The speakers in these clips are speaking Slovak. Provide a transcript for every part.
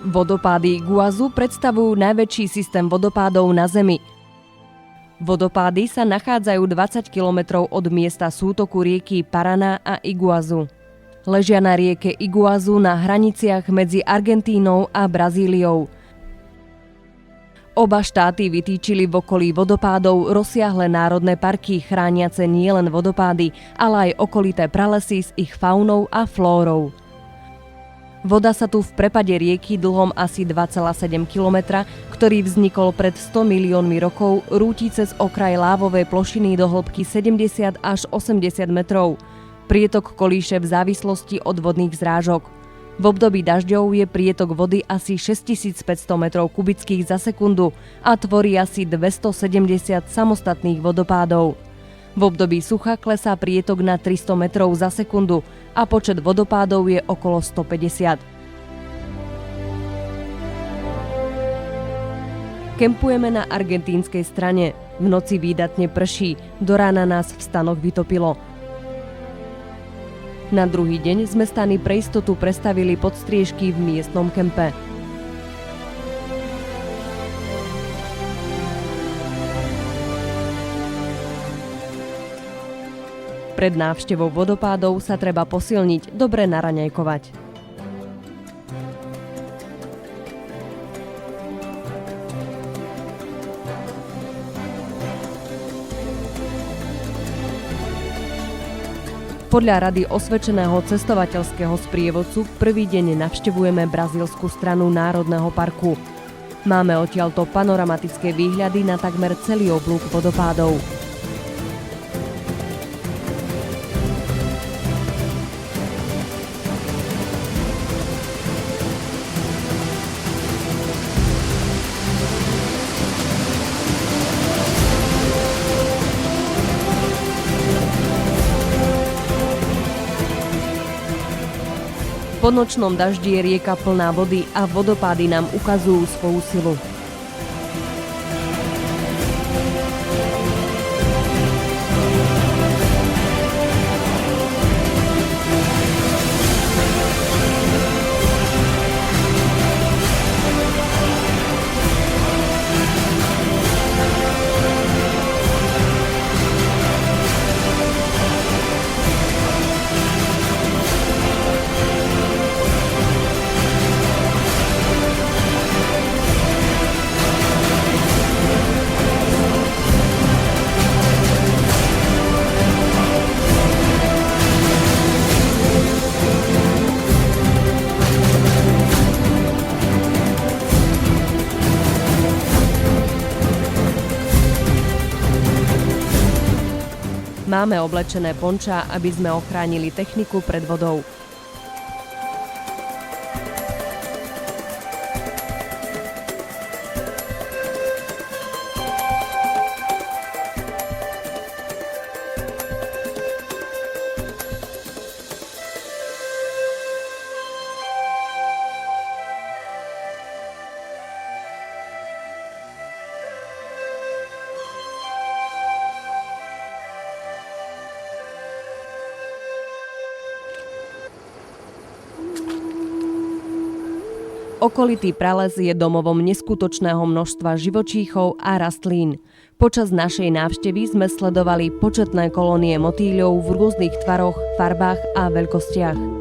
Vodopády Iguazu predstavujú najväčší systém vodopádov na Zemi. Vodopády sa nachádzajú 20 kilometrov od miesta sútoku rieky Paraná a Iguazu. Ležia na rieke Iguazu na hraniciach medzi Argentínou a Brazíliou. Oba štáty vytýčili v okolí vodopádov rozsiahle národné parky chrániace nielen vodopády, ale aj okolité pralesy s ich faunou a flórou. Voda sa tu v prepade rieky dlhom asi 2,7 kilometra, ktorý vznikol pred 100 miliónmi rokov, rúti cez okraj lávovej plošiny do hĺbky 70 až 80 metrov. Prietok kolíše v závislosti od vodných zrážok. V období dažďov je prietok vody asi 6500 metrov kubických za sekundu a tvorí asi 270 samostatných vodopádov. V období sucha klesá prietok na 300 metrov za sekundu a počet vodopádov je okolo 150. Kempujeme na argentínskej strane. V noci výdatne prší, do rána nás v stanoch vytopilo. Na druhý deň sme stany pre istotu prestavili pod striežky v miestnom kempe. Pred návštevou vodopádov sa treba posilniť, dobre naraňajkovať. Podľa rady osvedčeného cestovateľského sprievodcu prvý deň navštevujeme brazílsku stranu Národného parku. Máme odtiaľto panoramatické výhľady na takmer celý oblúk vodopádov. Po nočnom daždi je rieka plná vody a vodopády nám ukazujú svoju silu. Máme oblečené pončá, aby sme ochránili techniku pred vodou. Okolitý prales je domovom neskutočného množstva živočíchov a rastlín. Počas našej návštevy sme sledovali početné kolónie motýľov v rôznych tvaroch, farbách a veľkostiach.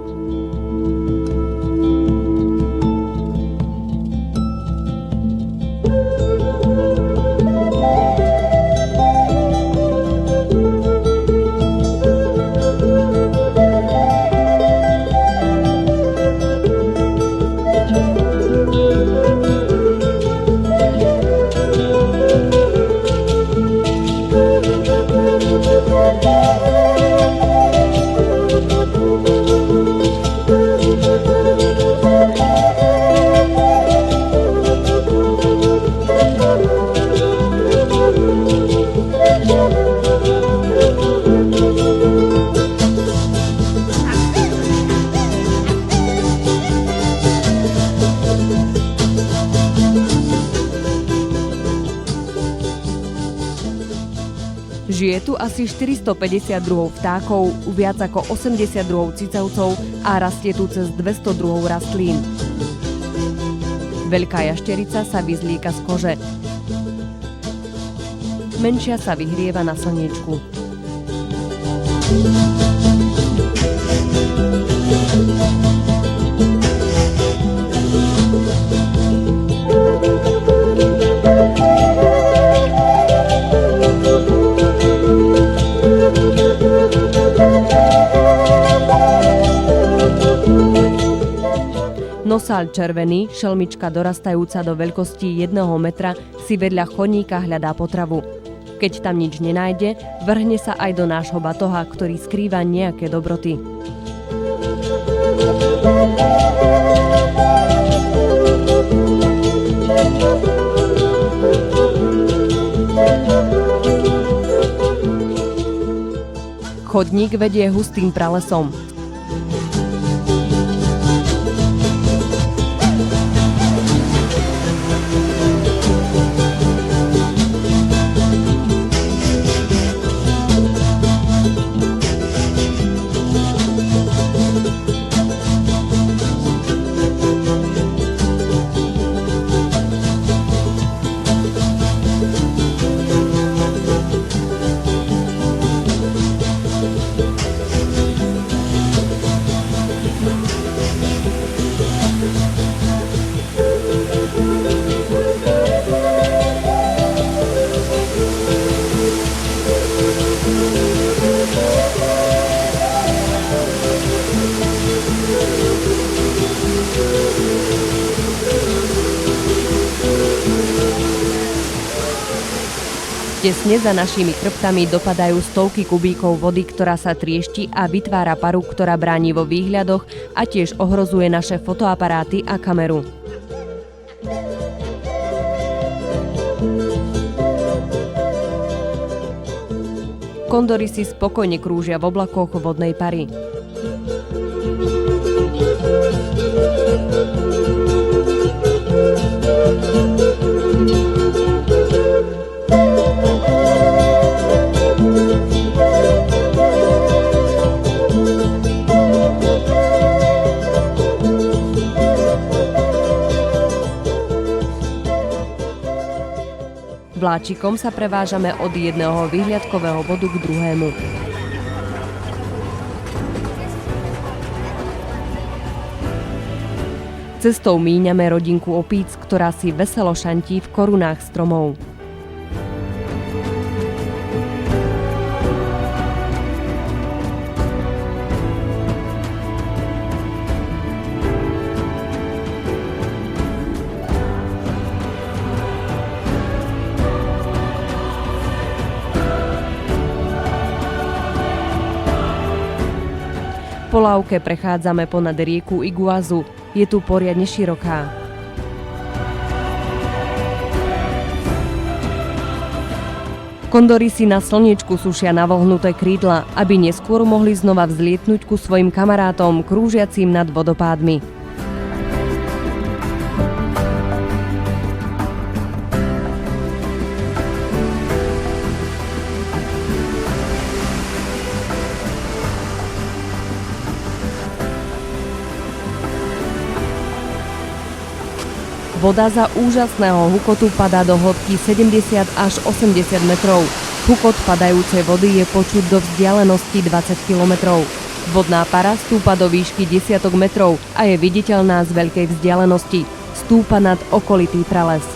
Žije tu asi 450 druhov vtákov, viac ako 80 druhov cicavcov a rastie tu cez 200 druhov rastlín. Veľká jašterica sa vyzlieka z kože. Menšia sa vyhrieva na slniečku. Nosal červený, šelmička dorastajúca do veľkosti 1 metra, si vedľa chodníka hľadá potravu. Keď tam nič nenájde, vrhne sa aj do nášho batoha, ktorý skrýva nejaké dobroty. Chodník vedie hustým pralesom. Tesne za našimi chrbtami dopadajú stovky kubíkov vody, ktorá sa triešti a vytvára paru, ktorá bráni vo výhľadoch a tiež ohrozuje naše fotoaparáty a kameru. Kondory si spokojne krúžia v oblakoch vodnej pary. Vláčikom sa prevážame od jedného vyhliadkového bodu k druhému. Cestou míňame rodinku opíc, ktorá si veselo šantí v korunách stromov. Po lávke prechádzame ponad rieku Iguazu. Je tu poriadne široká. Kondory si na slniečku sušia navlhnuté krídla, aby neskôr mohli znova vzlietnúť ku svojim kamarátom, krúžiacim nad vodopádmi. Voda za úžasného hukotu padá do hĺbky 70 až 80 metrov. Hukot padajúcej vody je počuť do vzdialenosti 20 kilometrov. Vodná para stúpa do výšky desiatok metrov a je viditeľná z veľkej vzdialenosti. Stúpa nad okolitý prales.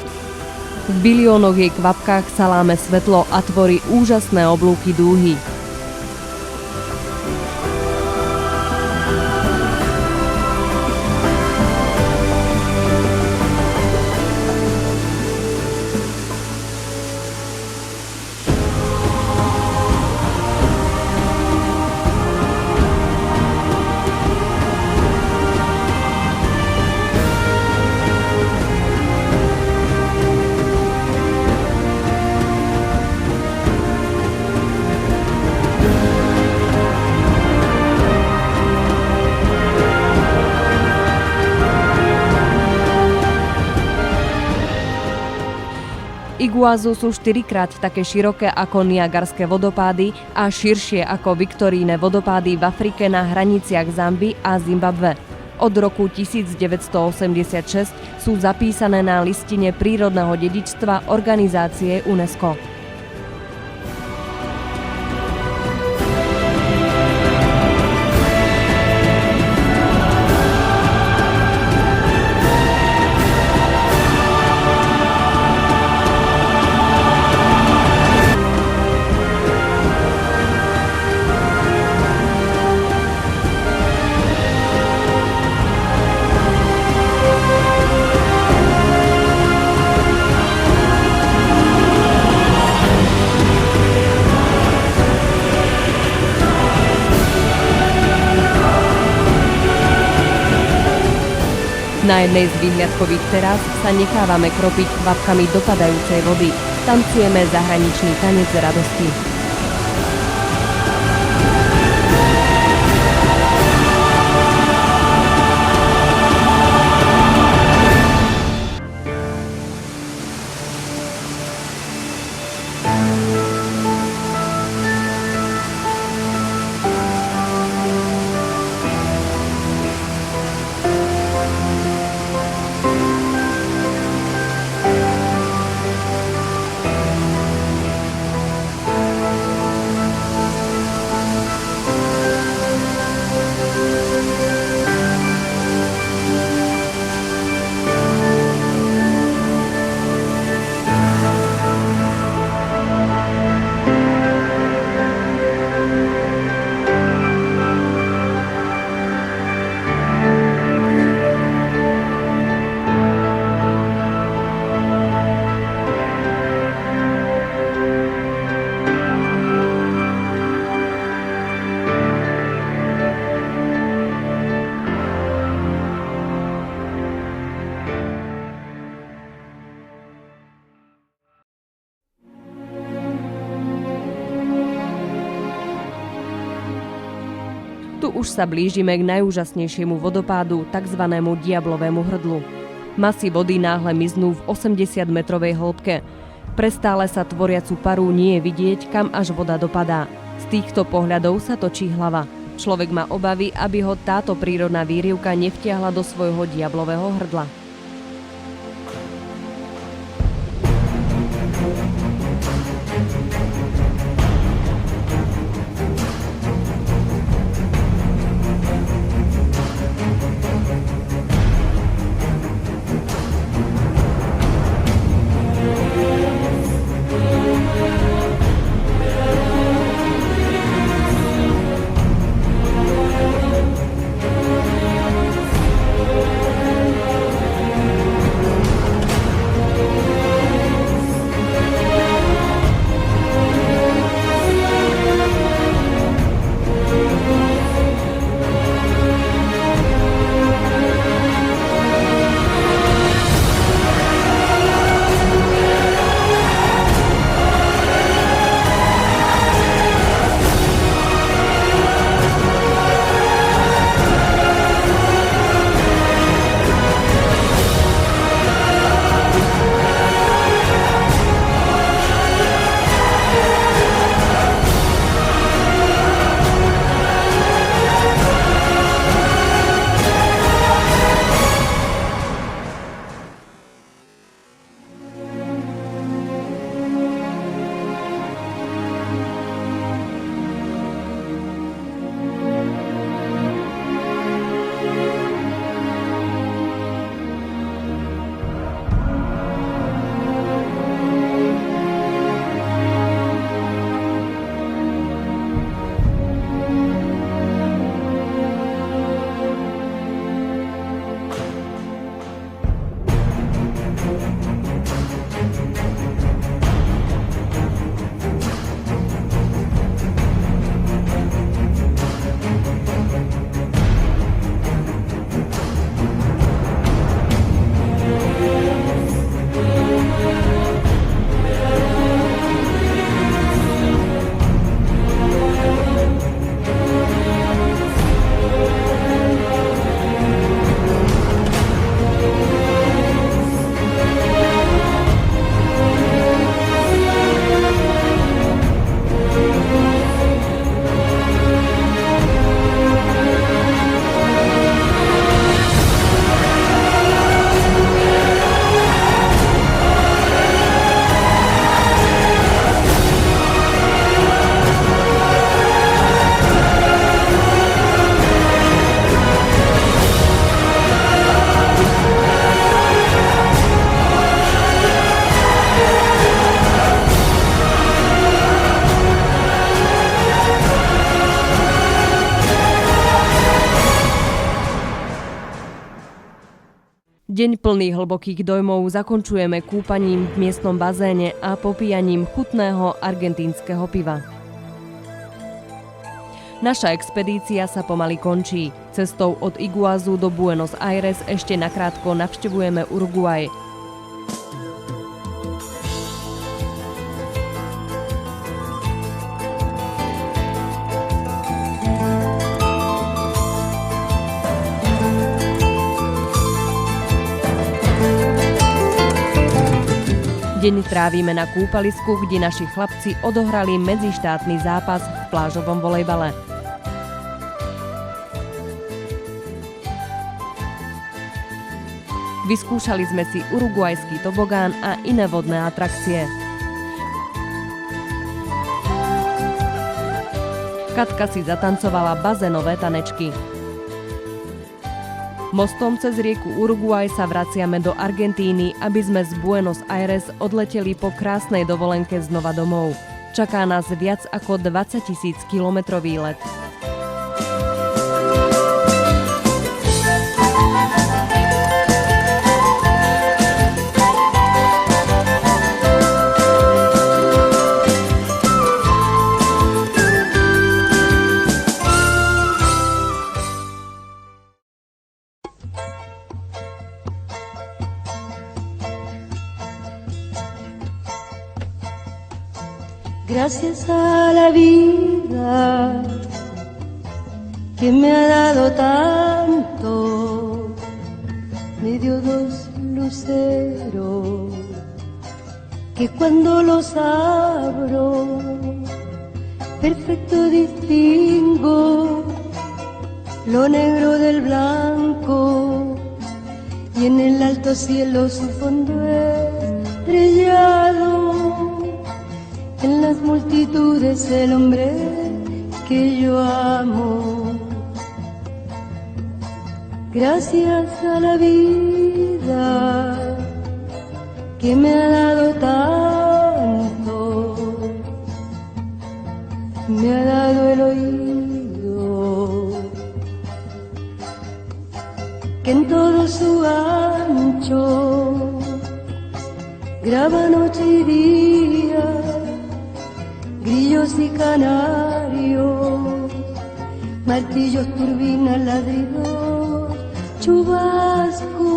V biliónoch jej kvapkách sa láme svetlo a tvorí úžasné oblúky dúhy. Iguazu sú 4-krát také široké ako Niagarské vodopády a širšie ako Viktoríne vodopády v Afrike na hraniciach Zambii a Zimbabwe. Od roku 1986 sú zapísané na listine prírodného dedičstva organizácie UNESCO. Na jednej z výhľadkových terás sa nechávame kropiť kvapkami dopadajúcej vody. Tancujeme zahraničný tanec radosti. Tu už sa blížime k najúžasnejšiemu vodopádu, tzv. Diablovému hrdlu. Masy vody náhle miznú v 80-metrovej hĺbke. Pre stále sa tvoriacu paru nie je vidieť, kam až voda dopadá. Z týchto pohľadov sa točí hlava. Človek má obavy, aby ho táto prírodná výrivka nevtiahla do svojho diablového hrdla. Deň plný hlbokých dojmov zakončujeme kúpaním v miestnom bazéne a popíjaním chutného argentínskeho piva. Naša expedícia sa pomaly končí. Cestou od Iguazu do Buenos Aires ešte nakrátko navštevujeme Uruguay. Deň trávime na kúpalisku, kde naši chlapci odohrali medzištátny zápas v plážovom volejbale. Vyskúšali sme si uruguajský tobogán a iné vodné atrakcie. Katka si zatancovala bazénové tanečky. Mostom cez rieku Uruguay sa vraciame do Argentíny, aby sme z Buenos Aires odleteli po krásnej dovolenke znova domov. Čaká nás viac ako 20 000 kilometrový let. Gracias a la vida que me ha dado tanto, me dio dos luceros que cuando los abro perfecto distingo lo negro del blanco y en el alto cielo su fondo estrellado. En las multitudes el hombre que yo amo. Gracias a la vida que me ha dado tanto, me ha dado el oído que en todo su ancho graba noche y día, grillos y canarios, martillos, turbinas, ladridos, chubasco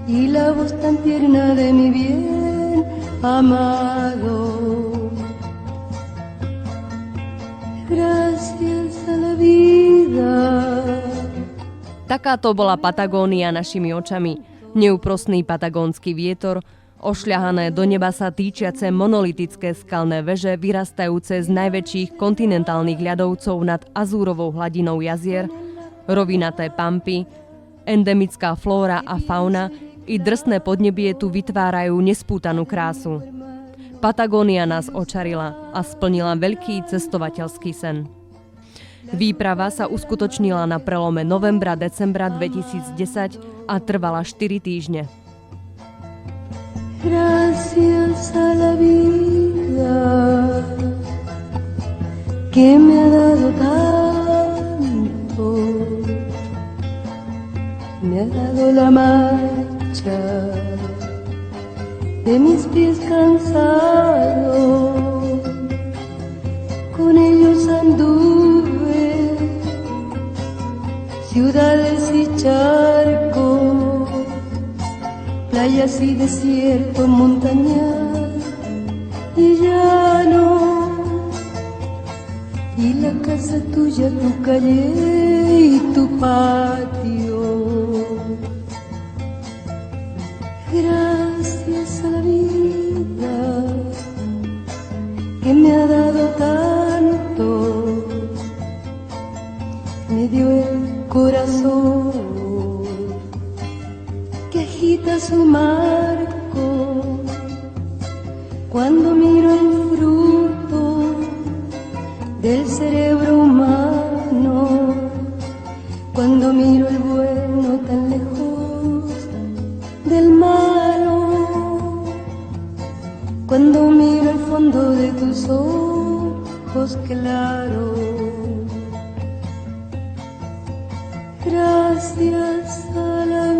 y la voz tan tierna de mi bien amado. Gracias a la vida. Takáto bola Patagónia našimi očami. Neúprosný patagónsky vietor, ošľahané do neba sa týčiace monolitické skalné veže vyrastajúce z najväčších kontinentálnych ľadovcov nad azúrovou hladinou jazier, rovinaté pampy, endemická flóra a fauna i drsné podnebie tu vytvárajú nespútanú krásu. Patagónia nás očarila a splnila veľký cestovateľský sen. Výprava sa uskutočnila na prelome novembra-decembra 2010 a trvala 4 týždne. Gracias a la vida que me ha dado tanto, me ha dado la marcha de mis pies cansados, con ellos anduve ciudades y charcos, playas y desiertos, montañas y llano, y la casa tuya, tu calle y tu patio. Gracias a la vida que me ha dado tanto, me dio el corazón que agita su marco cuando miro el fruto del cerebro humano, cuando miro el bueno tan lejos del malo, cuando miro el fondo de tus ojos claros. Gracias a la